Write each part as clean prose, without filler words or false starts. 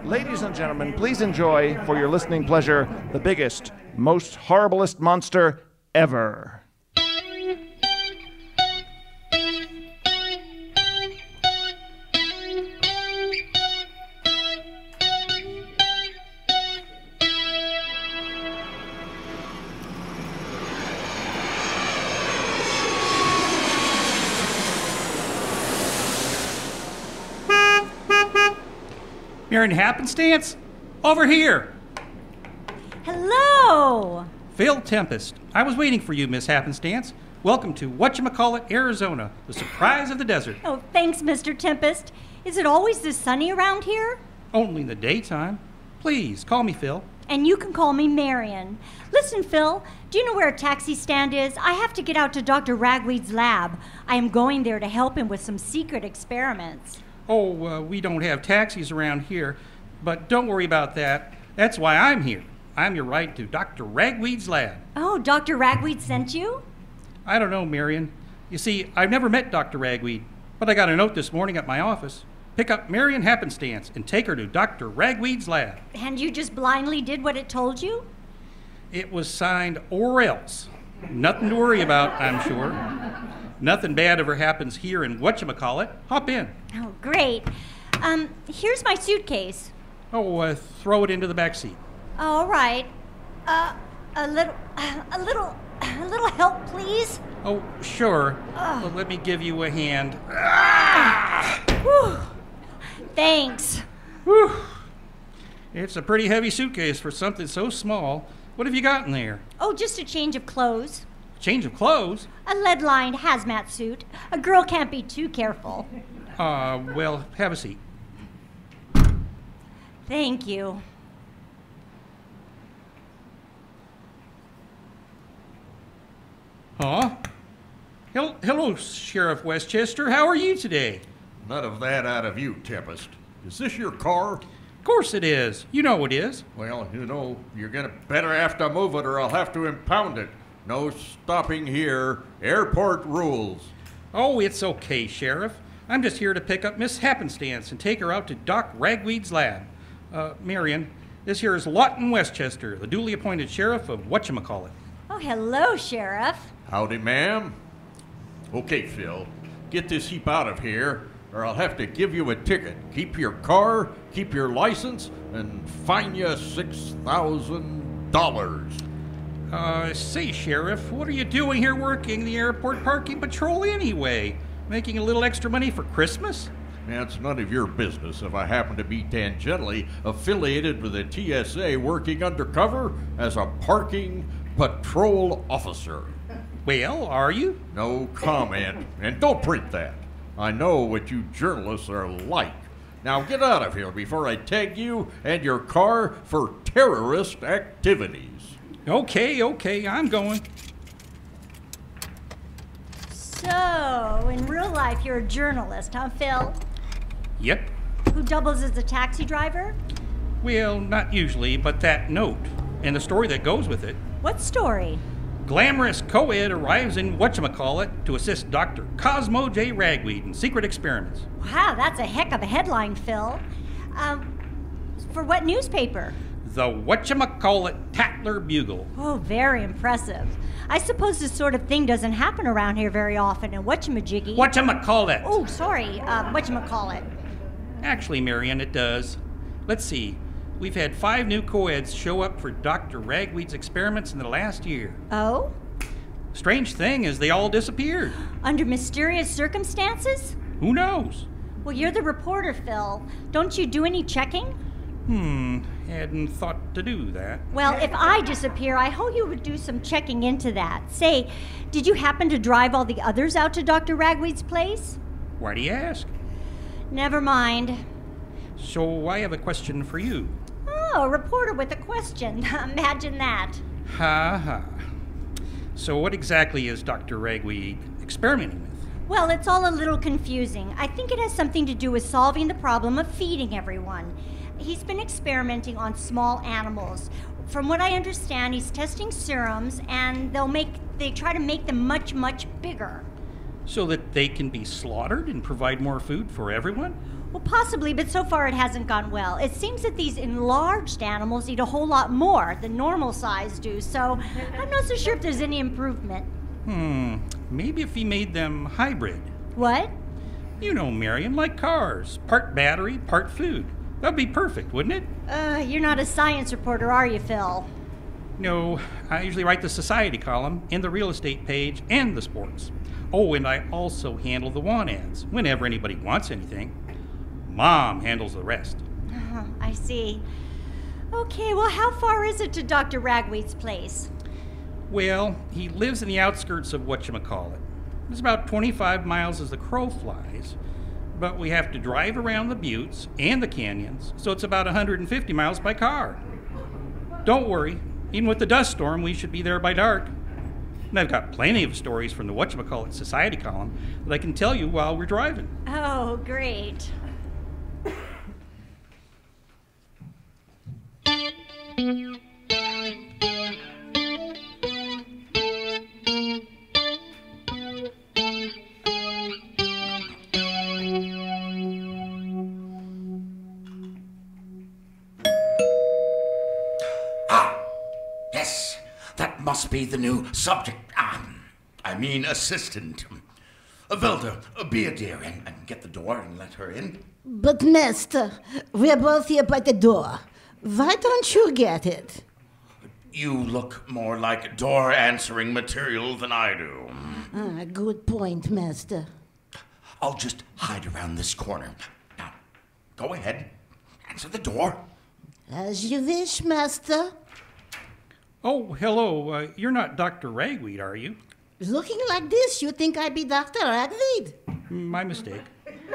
Ladies and gentlemen, please enjoy, for your listening pleasure, the biggest, most horriblest monster ever. You're in happenstance? Over here! Hello! Phil Tempest. I was waiting for you, Miss Happenstance. Welcome to Whatchamacallit, Arizona, the surprise of the desert. Oh, thanks, Mr. Tempest. Is it always this sunny around here? Only in the daytime. Please, call me Phil. And you can call me Marion. Listen, Phil, do you know where a taxi stand is? I have to get out to Dr. Ragweed's lab. I am going there to help him with some secret experiments. Oh, we don't have taxis around here, but don't worry about that. That's why I'm here. I'm your ride to Dr. Ragweed's lab. Oh, Dr. Ragweed sent you? I don't know, Marion. You see, I've never met Dr. Ragweed, but I got a note this morning at my office. Pick up Marion Happenstance and take her to Dr. Ragweed's lab. And you just blindly did what it told you? It was signed or else. Nothing to worry about, I'm sure. Nothing bad ever happens here in Whatchamacallit. Hop in. Oh, great. Here's my suitcase. Oh, throw it into the back seat. All right. A little help, please. Oh, sure. Well, let me give you a hand. Whew. Thanks. Whew. It's a pretty heavy suitcase for something so small. What have you got in there? Oh, just a change of clothes. Change of clothes? A lead-lined hazmat suit. A girl can't be too careful. Well, have a seat. Thank you. Huh? Hello, Sheriff Westchester. How are you today? None of that out of you, Tempest. Is this your car? Of course it is. You know it is. Well, you're gonna better have to move it or I'll have to impound it. No stopping here. Airport rules. Oh, it's okay, Sheriff. I'm just here to pick up Miss Happenstance and take her out to Doc Ragweed's lab. Marion, this here is Lawton Westchester, the duly appointed sheriff of Whatchamacallit. Oh, hello, Sheriff. Howdy, ma'am. Okay, Phil, get this heap out of here or I'll have to give you a ticket. Keep your car, keep your license, and fine you $6,000. Say, Sheriff, what are you doing here working the airport parking patrol anyway? Making a little extra money for Christmas? It's none of your business if I happen to be tangentially affiliated with the TSA working undercover as a parking patrol officer. Well, are you? No comment, and don't print that. I know what you journalists are like. Now get out of here before I tag you and your car for terrorist activities. Okay, I'm going. So, in real life, you're a journalist, huh, Phil? Yep. Who doubles as a taxi driver? Well, not usually, but that note and the story that goes with it. What story? Glamorous co-ed arrives in Whatchamacallit to assist Dr. Cosmo J. Ragweed in secret experiments. Wow, that's a heck of a headline, Phil. For what newspaper? The Whatchamacallit Tatler Bugle. Oh, very impressive. I suppose this sort of thing doesn't happen around here very often in Whatchamajiggy. Whatchamacallit. Oh, sorry, Whatchamacallit. Actually, Marion, it does. Let's see. We've had 5 new co-eds show up for Dr. Ragweed's experiments in the last year. Oh? Strange thing is they all disappeared. Under mysterious circumstances? Who knows? Well, you're the reporter, Phil. Don't you do any checking? Hadn't thought to do that. Well, if I disappear, I hope you would do some checking into that. Say, did you happen to drive all the others out to Dr. Ragweed's place? Why do you ask? Never mind. So I have a question for you. Oh, a reporter with a question. Imagine that. Ha. So what exactly is Dr. Ragweed experimenting with? Well, it's all a little confusing. I think it has something to do with solving the problem of feeding everyone. He's been experimenting on small animals. From what I understand, he's testing serums, and they try to make them much, much bigger. So that they can be slaughtered and provide more food for everyone? Well, possibly, but so far it hasn't gone well. It seems that these enlarged animals eat a whole lot more than normal size do, so I'm not so sure if there's any improvement. Maybe if he made them hybrid. What? You know, Marion, like cars. Part battery, part food. That'd be perfect, wouldn't it? You're not a science reporter, are you, Phil? No, I usually write the society column and the real estate page and the sports. Oh, and I also handle the want ads whenever anybody wants anything. Mom handles the rest. I see. Okay, well, how far is it to Dr. Ragweed's place? Well, he lives in the outskirts of Whatchamacallit. It's about 25 miles as the crow flies, but we have to drive around the buttes and the canyons, so it's about 150 miles by car. Don't worry, even with the dust storm, we should be there by dark. And I've got plenty of stories from the Whatchamacallit society column that I can tell you while we're driving. Oh, great. Yes, that must be the new subject. Assistant. Velda, be a dear and get the door and let her in. But, Master, we're both here by the door. Why don't you get it? You look more like door-answering material than I do. Good point, Master. I'll just hide around this corner. Now, go ahead. Answer the door. As you wish, Master. Oh, hello. You're not Dr. Ragweed, are you? Looking like this, you think I'd be Dr. Ragweed? My mistake.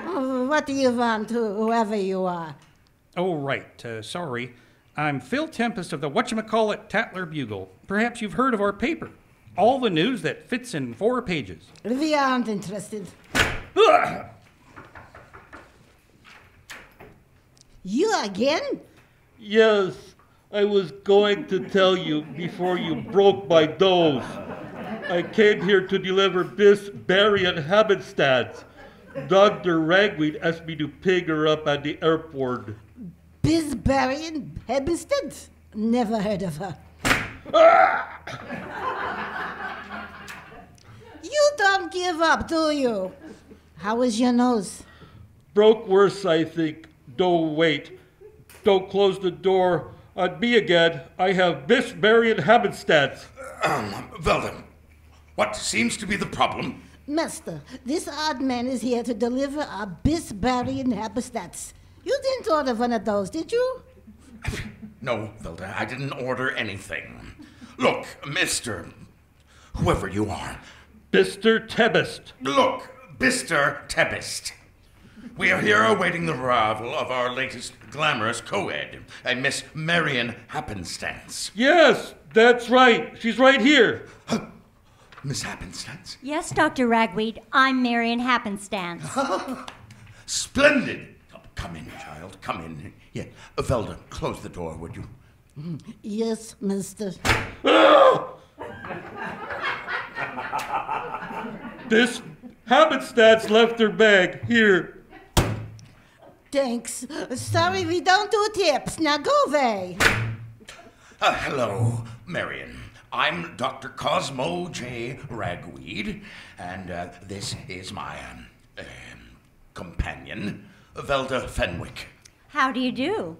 Oh, what do you want, whoever you are? Oh, right. Sorry. I'm Phil Tempest of the Whatchamacallit Tatler Bugle. Perhaps you've heard of our paper. All the news that fits in 4 pages. We aren't interested. You again? Yes, I was going to tell you before you broke my nose. I came here to deliver Miss Marion Habenstadt. Dr. Ragweed asked me to pick her up at the airport. Bisbarian Habenstadt? Never heard of her. You don't give up, do you? How is your nose? Broke worse, I think. Don't wait. Don't close the door on me again. I have Miss Marion Habenstadt. Velda, what seems to be the problem? Master, this odd man is here to deliver our Bisbarian Habenstadt. You didn't order one of those, did you? No, Velda, I didn't order anything. Look, Mr. Whoever you are. Mr. Tempest. Look, Mr. Tempest. We are here awaiting the arrival of our latest glamorous co-ed, a Miss Marion Happenstance. Yes, that's right. She's right here. Miss Happenstance? Yes, Dr. Ragweed. I'm Marion Happenstance. Splendid. Come in, child. Come in. Yeah, Velda, close the door, would you? Yes, mister. This Habenstadt's left her bag. Here. Thanks. Sorry we don't do tips. Now go away. Hello, Marion. I'm Dr. Cosmo J. Ragweed, and this is my companion, Velda Fenwick. How do you do?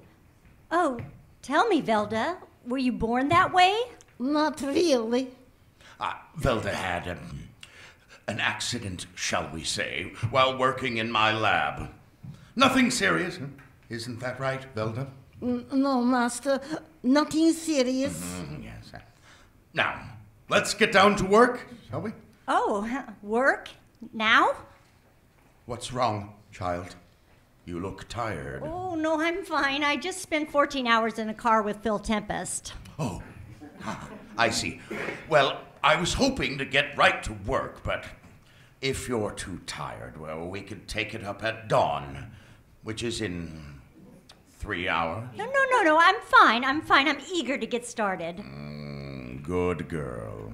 Oh, tell me, Velda, were you born that way? Not really. Velda had an accident, shall we say, while working in my lab. Nothing serious, isn't that right, Velda? No, Master. Nothing serious. Yes. Now, let's get down to work, shall we? Oh, work? Now? What's wrong, child? You look tired. Oh, no, I'm fine. I just spent 14 hours in a car with Phil Tempest. Oh, I see. Well, I was hoping to get right to work, but if you're too tired, well, we could take it up at dawn, which is in 3 hours. No. I'm fine. I'm eager to get started. Good girl.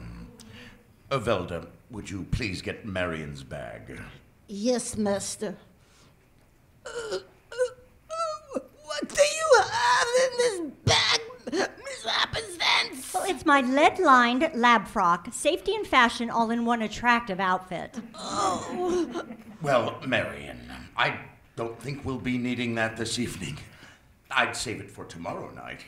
Velda, would you please get Marion's bag? Yes, master. What do you have in this bag, Miss Happenstance? Well, it's my lead-lined lab frock, safety and fashion all in one attractive outfit. Oh. Well, Marion, I don't think we'll be needing that this evening. I'd save it for tomorrow night.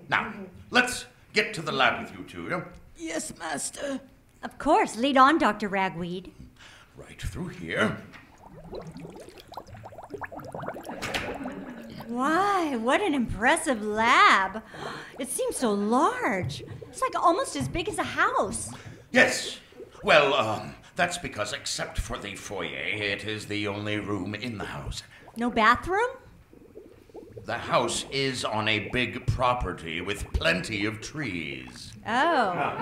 Now, let's get to the lab with you two. Yes, master. Of course. Lead on, Dr. Ragweed. Right through here. Why, what an impressive lab. It seems so large. It's like almost as big as a house. Yes. Well, that's because except for the foyer, it is the only room in the house. No bathroom? The house is on a big property with plenty of trees. Oh.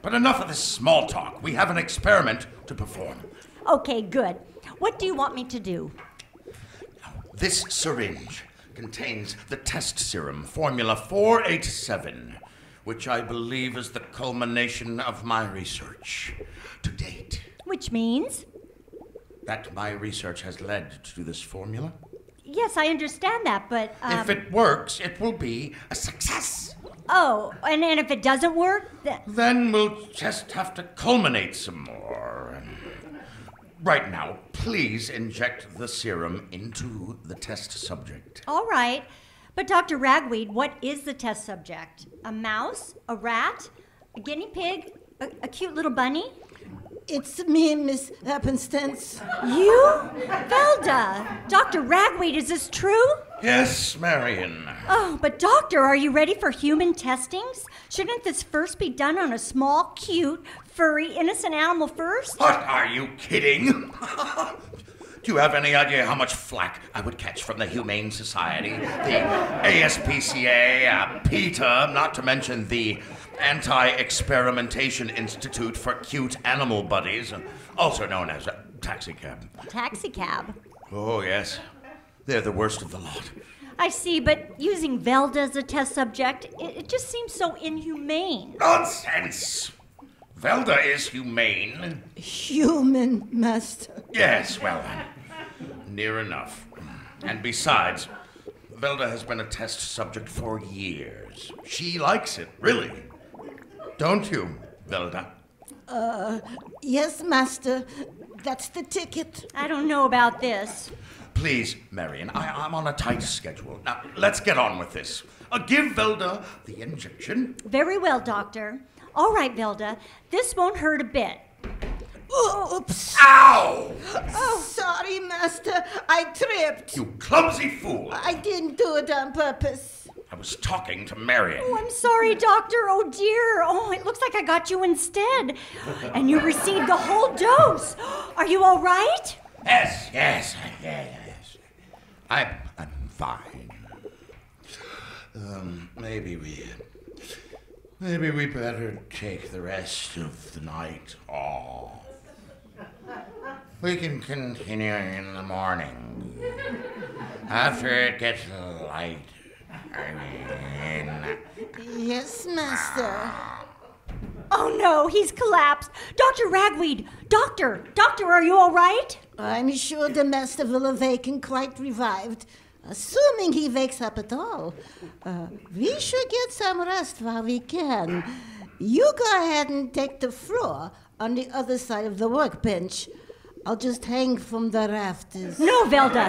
But enough of this small talk. We have an experiment to perform. Okay, good. What do you want me to do? This syringe contains the test serum, formula 487, which I believe is the culmination of my research to date. Which means? That my research has led to this formula. Yes, I understand that, but... If it works, it will be a success. Oh, and if it doesn't work, Then we'll just have to culminate some more. Right now, please inject the serum into the test subject. All right. But Dr. Ragweed, what is the test subject? A mouse? A rat? A guinea pig? A cute little bunny? It's me, Miss Happenstance. You? Velda! Dr. Ragweed, is this true? Yes, Marion. Oh, but doctor, are you ready for human testings? Shouldn't this first be done on a small, cute, furry, innocent animal first? What, are you kidding? Do you have any idea how much flack I would catch from the Humane Society, the ASPCA, PETA, not to mention the Anti-Experimentation Institute for Cute Animal Buddies, also known as a taxicab? Taxicab? Oh, yes. They're the worst of the lot. I see, but using Velda as a test subject, it just seems so inhumane. Nonsense! Velda is humane. Human, master. Yes, well, near enough. And besides, Velda has been a test subject for years. She likes it, really. Don't you, Velda? Yes, master. That's the ticket. I don't know about this. Please, Marion, I'm on a tight schedule. Now, let's get on with this. Give Velda the injection. Very well, doctor. All right, Velda. This won't hurt a bit. Oops. Ow! Oh, sorry, master. I tripped. You clumsy fool! I didn't do it on purpose. I was talking to Marion. Oh, I'm sorry, doctor. Oh, dear. Oh, it looks like I got you instead. And you received the whole dose. Are you all right? Yes. I'm fine. Maybe we better take the rest of the night off. We can continue in the morning. After it gets light. Yes, master. Oh, no, he's collapsed. Dr. Ragweed. Doctor, are you all right? I'm sure the master will awaken quite revived, assuming he wakes up at all. We should get some rest while we can. You go ahead and take the floor on the other side of the workbench. I'll just hang from the rafters. No, Velda.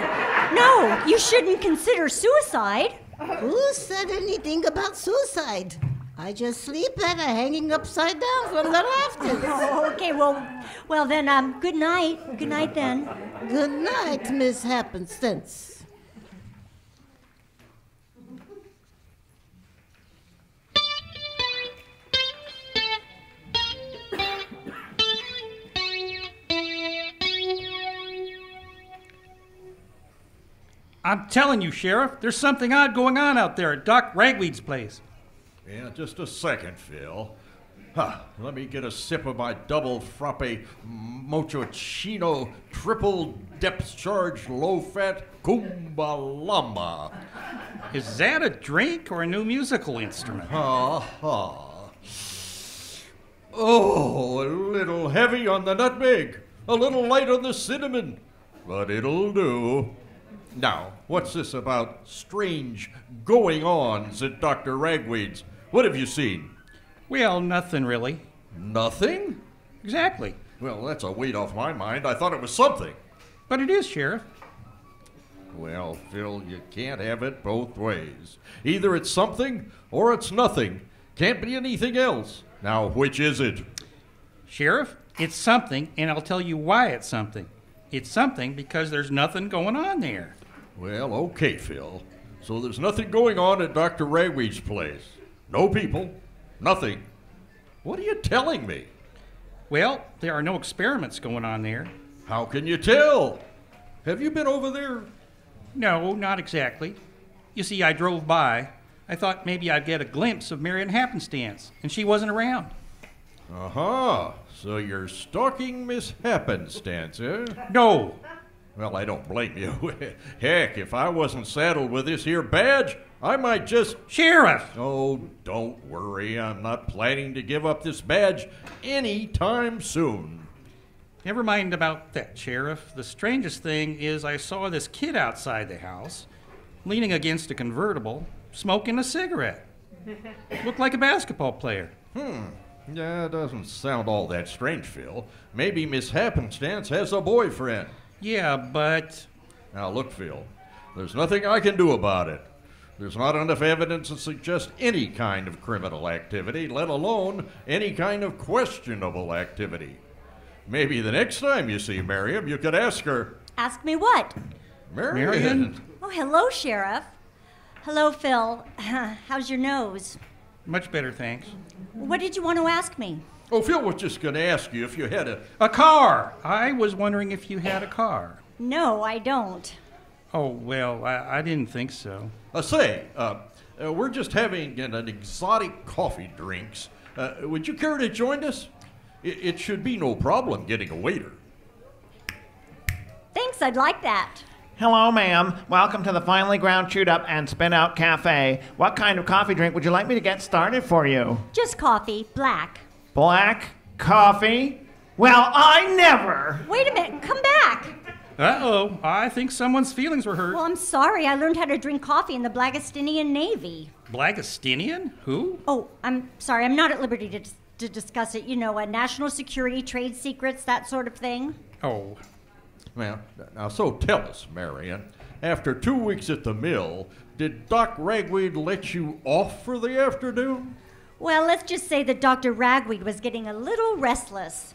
No, you shouldn't consider suicide. Who said anything about suicide? I just sleep better hanging upside down from the rafters. Oh, okay, well then, good night. Good night then. Good night, Miss Happenstance. I'm telling you, Sheriff, there's something odd going on out there at Doc Ragweed's place. Yeah, just a second, Phil. Let me get a sip of my double frappe mochaccino triple depth charge low-fat Kumbalamba. Is that a drink or a new musical instrument? Oh, Oh, a little heavy on the nutmeg, a little light on the cinnamon, but it'll do. Now, what's this about strange going-ons at Dr. Ragweed's? What have you seen? Well, nothing really. Nothing? Exactly. Well, that's a weight off my mind. I thought it was something. But it is, Sheriff. Well, Phil, you can't have it both ways. Either it's something or it's nothing. Can't be anything else. Now, which is it? Sheriff, it's something, and I'll tell you why it's something. It's something because there's nothing going on there. Well, okay, Phil. So there's nothing going on at Dr. Ragweed's place. No people. Nothing. What are you telling me? Well, there are no experiments going on there. How can you tell? Have you been over there? No, not exactly. You see, I drove by. I thought maybe I'd get a glimpse of Marion Happenstance, and she wasn't around. Uh-huh. So you're stalking Miss Happenstance, eh? No. Well, I don't blame you. Heck, if I wasn't saddled with this here badge, I might just... Sheriff! Oh, don't worry. I'm not planning to give up this badge any time soon. Never mind about that, Sheriff. The strangest thing is I saw this kid outside the house, leaning against a convertible, smoking a cigarette. Looked like a basketball player. Yeah, it doesn't sound all that strange, Phil. Maybe Miss Happenstance has a boyfriend. Yeah, but... Now, look, Phil, there's nothing I can do about it. There's not enough evidence to suggest any kind of criminal activity, let alone any kind of questionable activity. Maybe the next time you see Miriam, you could ask her. Ask me what? Marion? Oh, hello, Sheriff. Hello, Phil. How's your nose? Much better, thanks. What did you want to ask me? Oh, Phil was just going to ask you if you had A car! I was wondering if you had a car. No, I don't. Oh, well, I didn't think so. We're just having an exotic coffee drinks. Would you care to join us? It should be no problem getting a waiter. Thanks, I'd like that. Hello, ma'am. Welcome to the Finely Ground Chewed Up and Spin Out Cafe. What kind of coffee drink would you like me to get started for you? Just coffee, black. Black coffee? Well, I never! Wait a minute, come back. Uh-oh, I think someone's feelings were hurt. Well, I'm sorry, I learned how to drink coffee in the Blagostinian Navy. Blagostinian? Who? Oh, I'm sorry, I'm not at liberty to discuss it. You know, national security, trade secrets, that sort of thing. Oh. Well, now, so tell us, Marion, after 2 weeks at the mill, did Doc Ragweed let you off for the afternoon? Well, let's just say that Dr. Ragweed was getting a little restless.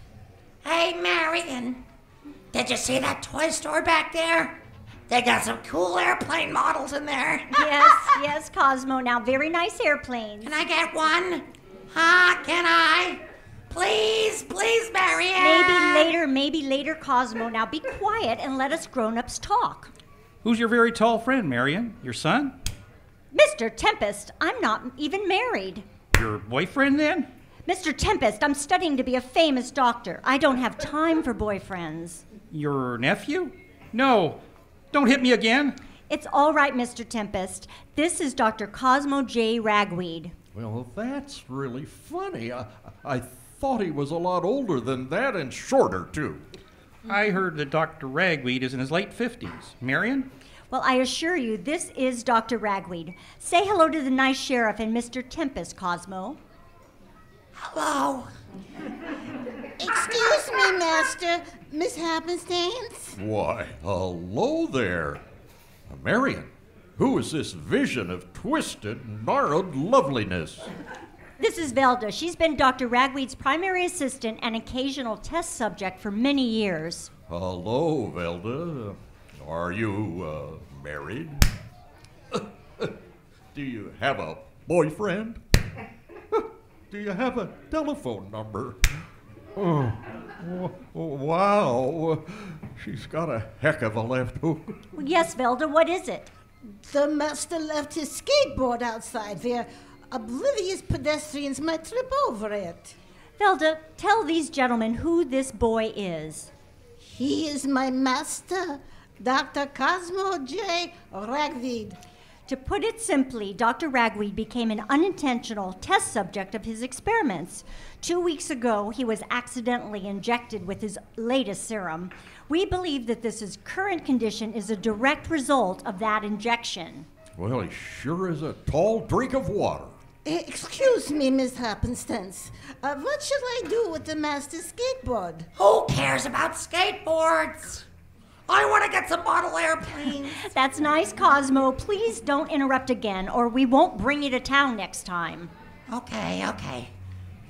Hey, Marion, did you see that toy store back there? They got some cool airplane models in there. Yes, Cosmo. Now, very nice airplanes. Can I get one? Huh? Can I? Please, Marion. Maybe later, Cosmo. Now, be quiet and let us grown-ups talk. Who's your very tall friend, Marion? Your son? Mr. Tempest, I'm not even married. Your boyfriend, then? Mr. Tempest, I'm studying to be a famous doctor. I don't have time for boyfriends. Your nephew? No. Don't hit me again. It's all right, Mr. Tempest. This is Dr. Cosmo J. Ragweed. Well, that's really funny. I thought he was a lot older than that and shorter, too. I heard that Dr. Ragweed is in his late 50s. Marion? Well, I assure you, this is Dr. Ragweed. Say hello to the nice sheriff and Mr. Tempest, Cosmo. Hello. Excuse me, Master. Miss Happenstance? Why, hello there. Marion, who is this vision of twisted, gnarled loveliness? This is Velda. She's been Dr. Ragweed's primary assistant and occasional test subject for many years. Hello, Velda. Are you, married? Do you have a boyfriend? Do you have a telephone number? Oh, wow. She's got a heck of a left hook. Well, yes, Velda, what is it? The master left his skateboard outside where oblivious pedestrians might trip over it. Velda, tell these gentlemen who this boy is. He is my master, Dr. Cosmo J. Ragweed. To put it simply, Dr. Ragweed became an unintentional test subject of his experiments. 2 weeks ago, he was accidentally injected with his latest serum. We believe that this current condition is a direct result of that injection. Well, he sure is a tall drink of water. Excuse me, Miss Happenstance. What shall I do with the master skateboard? Who cares about skateboards? I want to get some model airplanes. That's nice, Cosmo. Please don't interrupt again, or we won't bring you to town next time. Okay.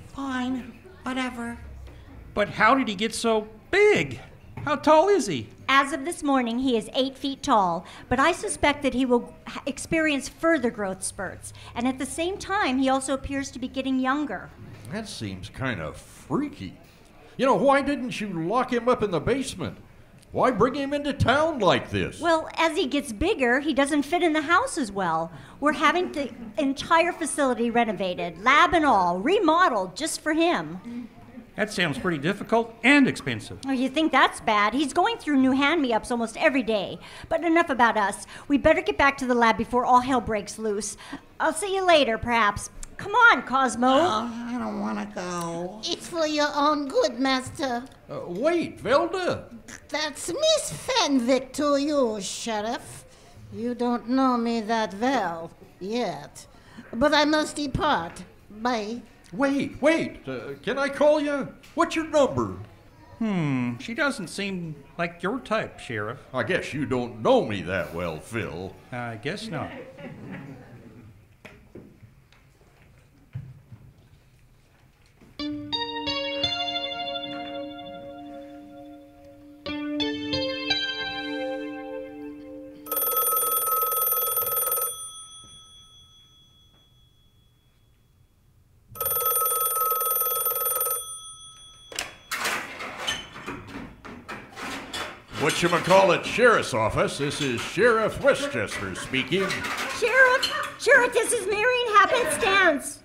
Fine. Whatever. But how did he get so big? How tall is he? As of this morning, he is 8 feet tall, but I suspect that he will experience further growth spurts. And at the same time, he also appears to be getting younger. That seems kind of freaky. You know, why didn't you lock him up in the basement? Why bring him into town like this? Well, as he gets bigger, he doesn't fit in the house as well. We're having the entire facility renovated, lab and all, remodeled just for him. That sounds pretty difficult and expensive. Oh, you think that's bad? He's going through new hand-me-ups almost every day. But enough about us. We better get back to the lab before all hell breaks loose. I'll see you later, perhaps. Come on, Cosmo. I don't want to go. It's for your own good, master. Wait, Velda. That's Miss Fenwick to you, Sheriff. You don't know me that well yet. But I must depart. Bye. Wait. Can I call you? What's your number? She doesn't seem like your type, Sheriff. I guess you don't know me that well, Phil. I guess not. Whatchamacallit Sheriff's Office. This is Sheriff Westchester speaking. Sheriff, this is Marion Happenstance.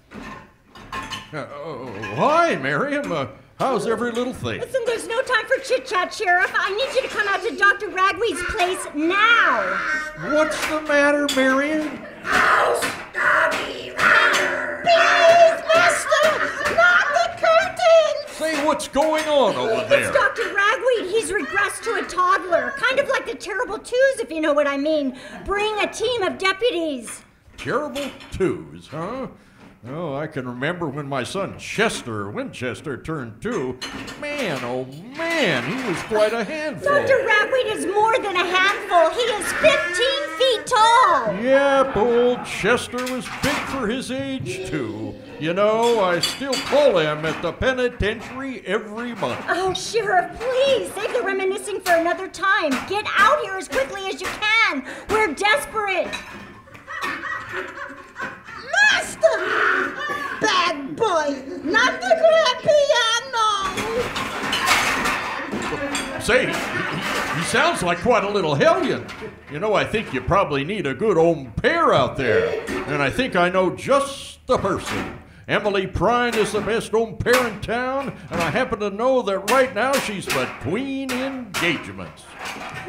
Hi, Miriam. How's every little thing? Listen, there's no time for chit-chat, Sheriff. I need you to come out to Dr. Ragweed's place now. What's the matter, Marion? Please, master! Not the curtains! Say, what's going on over there? It's Dr. Ragweed. He's regressed to a toddler. Kind of like the Terrible Twos, if you know what I mean. Bring a team of deputies. Terrible twos, huh? Oh, I can remember when my son Chester Winchester turned 2. Man, oh man, he was quite a handful. Dr. Ragweed is more than a handful. He is 15 feet tall. Yep, old Chester was big for his age, too. You know, I still call him at the penitentiary every month. Oh, Sheriff, please, save the reminiscing for another time. Get out here as quickly as you can. We're desperate. Master! Bad boy! Not the grand piano! Say, he sounds like quite a little hellion. You know, I think you probably need a good au pair out there. And I think I know just the person. Emily Prine is the best au pair in town, and I happen to know that right now she's between engagements.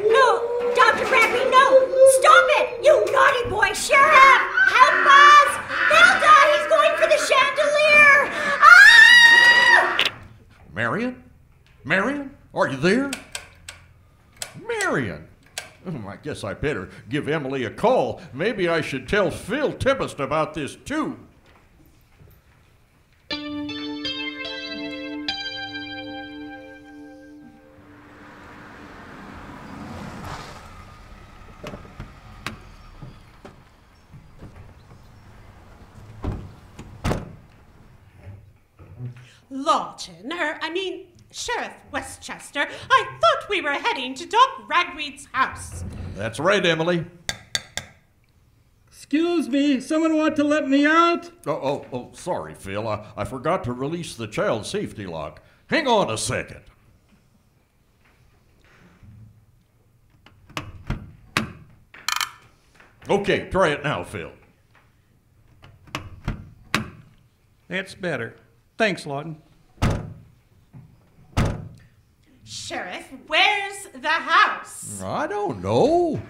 No, Dr. Ragweed, no! Stop it! You naughty boy! Sheriff! Help us! Hilda, he's going for the chandelier! Ah! Marion? Are you there? Marion! I guess I better give Emily a call. Maybe I should tell Phil Tempest about this, too. Lawton, Sheriff Westchester, I thought we were heading to Doc Ragweed's house. That's right, Emily. Excuse me, someone want to let me out? Oh, sorry, Phil. I forgot to release the child safety lock. Hang on a second. Okay, try it now, Phil. That's better. Thanks, Lawton. Sheriff, where's the house? I don't know.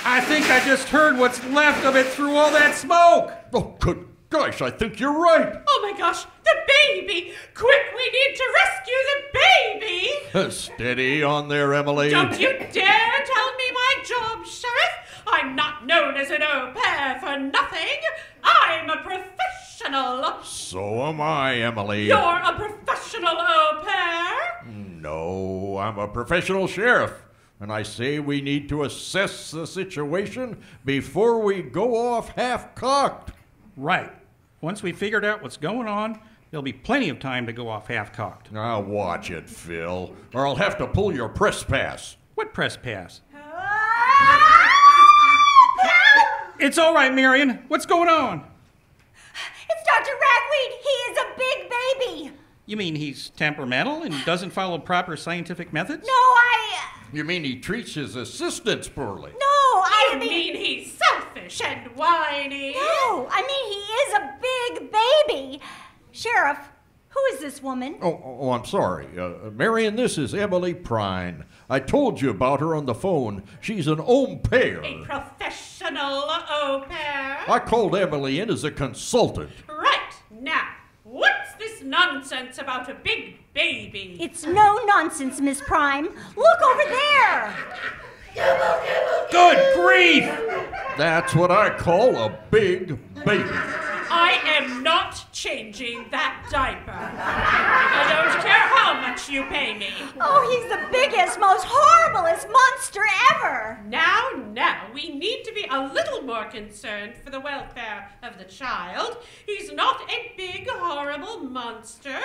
I think I just heard what's left of it through all that smoke. Oh, good gosh, I think you're right. Oh my gosh, the baby! Quick, we need to rescue the baby! Steady on there, Emily. Don't you dare tell me my job, Sheriff! I'm not known as an au pair for nothing. I'm a professional. So am I, Emily. You're a professional au pair? No, I'm a professional sheriff. And I say we need to assess the situation before we go off half-cocked. Right. Once we figured out what's going on, there'll be plenty of time to go off half-cocked. Now watch it, Phil, or I'll have to pull your press pass. What press pass? It's all right, Marion. What's going on? It's Dr. Ragweed. He is a big baby. You mean he's temperamental and doesn't follow proper scientific methods? No, You mean he treats his assistants poorly? No, I You mean he's selfish and whiny? No, I mean he is a big baby. Sheriff, who is this woman? Oh, I'm sorry. Marion, this is Emily Prine. I told you about her on the phone. She's an au pair. A professional au pair? I called Emily in as a consultant. Right. Now, what's this nonsense about a big baby? It's no nonsense, Miss Prime. Look over there. Good grief! That's what I call a big baby. I am not changing that diaper. I don't care how much you pay me. Oh, he's the biggest, most horriblest monster ever. Now, we need to be a little more concerned for the welfare of the child. He's not a big, horrible monster.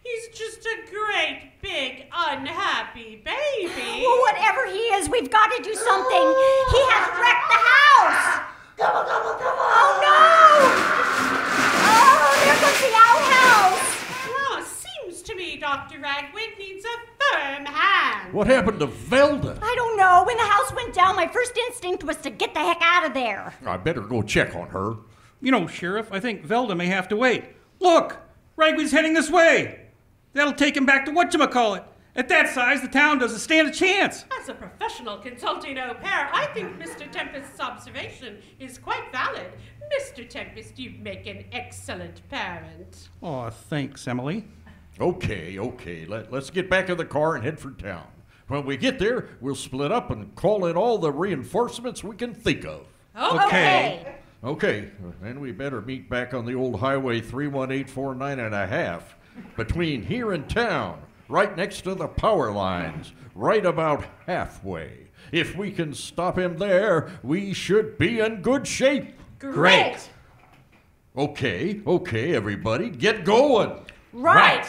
He's just a great, big, unhappy baby. Well, whatever he is, we've got to do something. He has wrecked the house. Oh, no! Oh, there goes the outhouse. Oh, seems to me Dr. Ragweed needs a firm hand. What happened to Velda? I don't know. When the house went down, my first instinct was to get the heck out of there. I better go check on her. You know, Sheriff, I think Velda may have to wait. Look! Ragweed's heading this way. That'll take him back to Whatchamacallit. At that size, the town doesn't stand a chance. As a professional consulting au pair, I think Mr. Tempest's observation is quite valid. Mr. Tempest, you make an excellent parent. Oh, thanks, Emily. Okay. Let's get back in the car and head for town. When we get there, we'll split up and call in all the reinforcements we can think of. Okay. Okay, then we better meet back on the old highway 31849.5 between here and town, right next to the power lines, right about halfway. If we can stop him there, we should be in good shape. Great. Okay, everybody, get going. Right.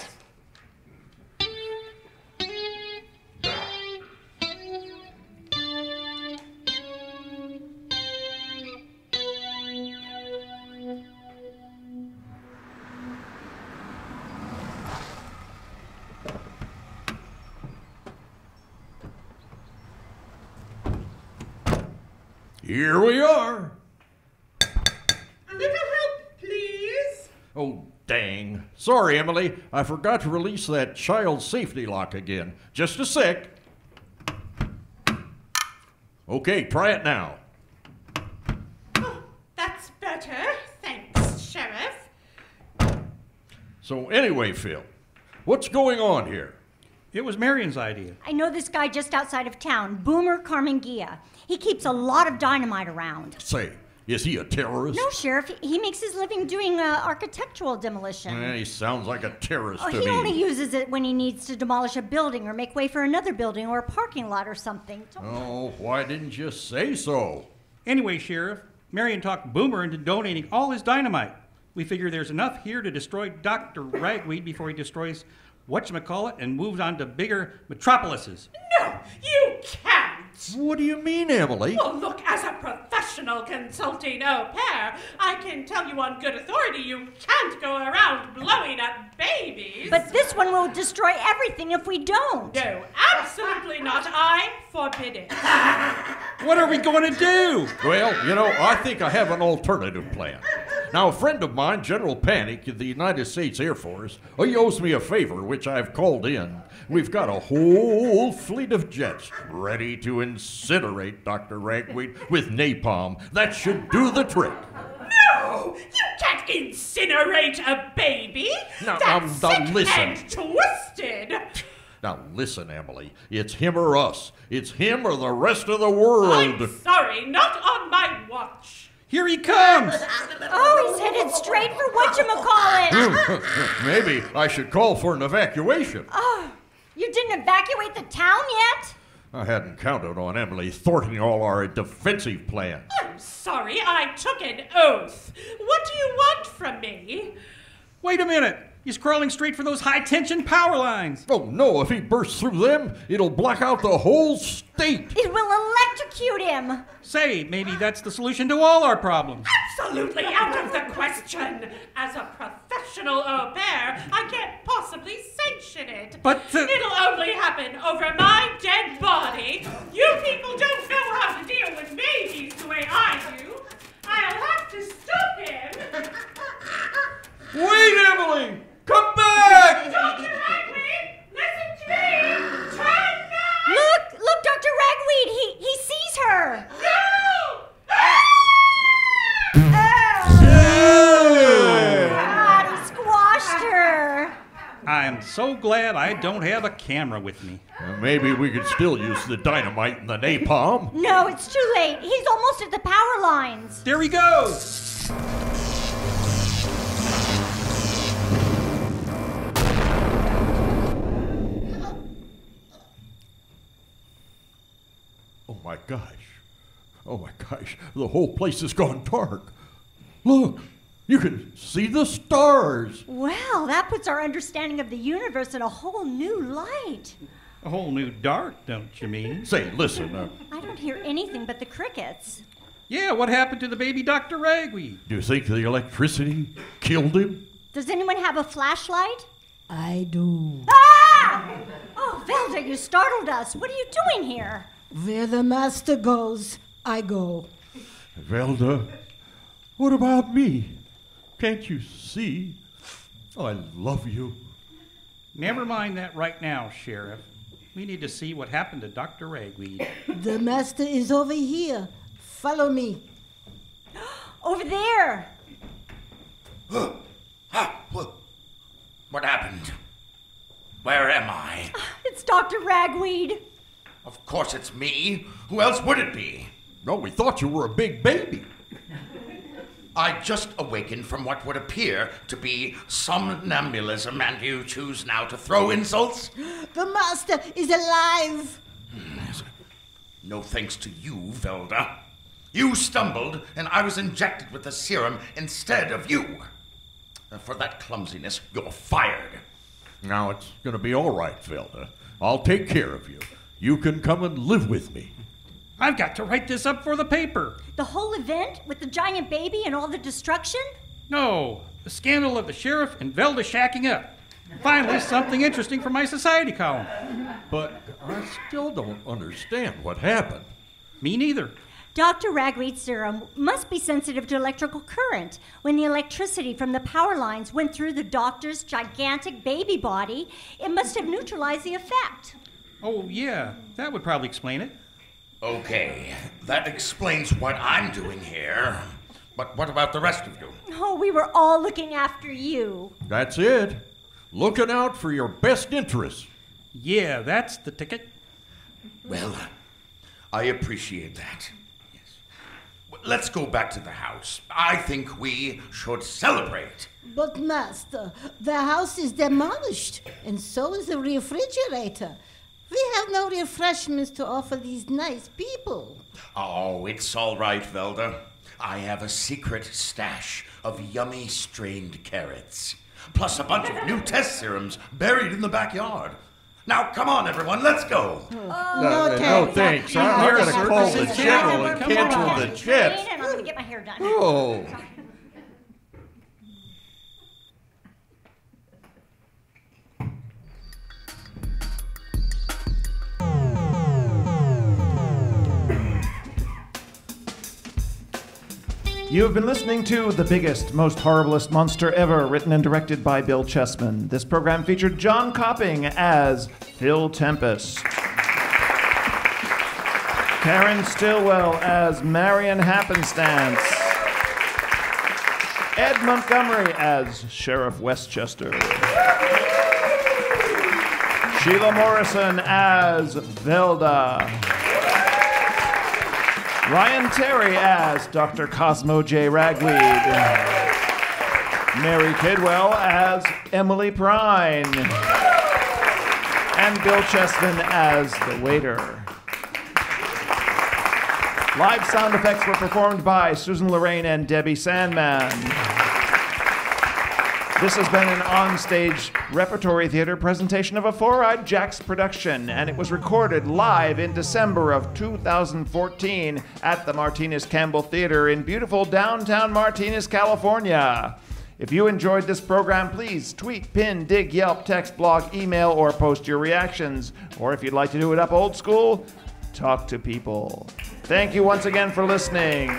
Here we are. A little help, please. Oh, dang. Sorry, Emily. I forgot to release that child safety lock again. Just a sec. Okay, try it now. Oh, that's better. Thanks, Sheriff. So anyway, Phil, what's going on here? It was Marion's idea. I know this guy just outside of town, Boomer Carmangia. He keeps a lot of dynamite around. Say, is he a terrorist? No, Sheriff. He makes his living doing architectural demolition. He sounds like a terrorist to He me. only uses it when he needs to demolish a building or make way for another building or a parking lot or something. Oh, why didn't you say so? Anyway, Sheriff, Marion talked Boomer into donating all his dynamite. We figure there's enough here to destroy Dr. Ragweed before he destroys Whatchamacallit and moves on to bigger metropolises. No, you can't. What do you mean, Emily? Well, look, as a professional consulting au pair, I can tell you on good authority you can't go around blowing up babies. But this one will destroy everything if we don't. No, absolutely not. I forbid it. What are we going to do? Well, I think I have an alternative plan. Now, a friend of mine, General Panic of the United States Air Force, he owes me a favor, which I've called in. We've got a whole fleet of jets ready to incinerate Dr. Ragweed with napalm. That should do the trick. No! You can't incinerate a baby! Now, That's sick listen. and twisted! Now, listen, Emily. It's him or us. It's him or the rest of the world. I'm sorry, not on my watch. Here he comes! Oh, he's headed straight for Whatchamacallit. Maybe I should call for an evacuation. Oh, you didn't evacuate the town yet? I hadn't counted on Emily thwarting all our defensive plans. I'm sorry, I took an oath. What do you want from me? Wait a minute. He's crawling straight for those high-tension power lines. Oh, no, if he bursts through them, it'll black out the whole state. It will electrocute him. Say, maybe that's the solution to all our problems. Absolutely out of the question. As a professional au pair, I can't possibly sanction it. But it'll only happen over my dead body. You people don't know how to deal with babies the way I do. I'll have to stop him. Wait, Emily! Come back! Dr. Ragweed, listen to me. Turn back. Look, Dr. Ragweed, he sees her. No! God, he squashed her. I'm so glad I don't have a camera with me. Maybe we could still use the dynamite and the napalm. No, it's too late. He's almost at the power lines. There he goes! Oh my gosh. Oh my gosh. The whole place has gone dark. Look, you can see the stars. Well, that puts our understanding of the universe in a whole new light. A whole new dark, don't you mean? Say, listen, I don't hear anything but the crickets. Yeah, what happened to the baby Dr. Ragweed? do you think the electricity killed him? Does anyone have a flashlight? I do. Ah! Oh, Velda, you startled us. What are you doing here? Where the master goes, I go. Velda, what about me? Can't you see? I love you. Never mind that right now, Sheriff. We need to see what happened to Dr. Ragweed. The master is over here. Follow me. Over there. What happened? Where am I? It's Dr. Ragweed. Of course it's me. Who else would it be? No, we thought you were a big baby. I just awakened from what would appear to be somnambulism, and you choose now to throw insults? The master is alive. No thanks to you, Velda. You stumbled, and I was injected with the serum instead of you. For that clumsiness, you're fired. Now it's going to be all right, Velda. I'll take care of you. You can come and live with me. I've got to write this up for the paper. The whole event with the giant baby and all the destruction? No, the scandal of the sheriff and Velda shacking up. Finally, something interesting for my society column. But I still don't understand what happened. Me neither. Dr. Ragweed's serum must be sensitive to electrical current. When the electricity from the power lines went through the doctor's gigantic baby body, it must have neutralized the effect. Oh, yeah, that would probably explain it. Okay, that explains what I'm doing here. But what about the rest of you? Oh, we were all looking after you. That's it. Looking out for your best interests. Yeah, that's the ticket. Well, I appreciate that. Yes. Let's go back to the house. I think we should celebrate. But master, the house is demolished, and so is the refrigerator. We have no refreshments to offer these nice people. Oh, it's all right, Velda. I have a secret stash of yummy strained carrots, plus a bunch of new test serums buried in the backyard. Now, come on, everyone, let's go. No, thanks. I'm going to call the general and cancel the jet. And I'm going to get my hair done. Oh. You have been listening to The Biggest, Most Horriblest Monster Ever, written and directed by Bill Chessman. This program featured John Copping as Phil Tempest, Karen Stilwell as Marion Happenstance, Ed Montgomery as Sheriff Westchester, Sheila Morrison as Velda, Ryan Terry as Dr. Cosmo J. Ragweed, Mary Kidwell as Emily Prine, and Bill Chessman as the waiter. Live sound effects were performed by Susan Lorraine and Debbie Sandman. This has been an onstage repertory theater presentation of a Four-Eyed Jacks production, and it was recorded live in December of 2014 at the Martinez Campbell Theater in beautiful downtown Martinez, California. If you enjoyed this program, please tweet, pin, dig, Yelp, text, blog, email, or post your reactions. Or if you'd like to do it up old school, talk to people. Thank you once again for listening.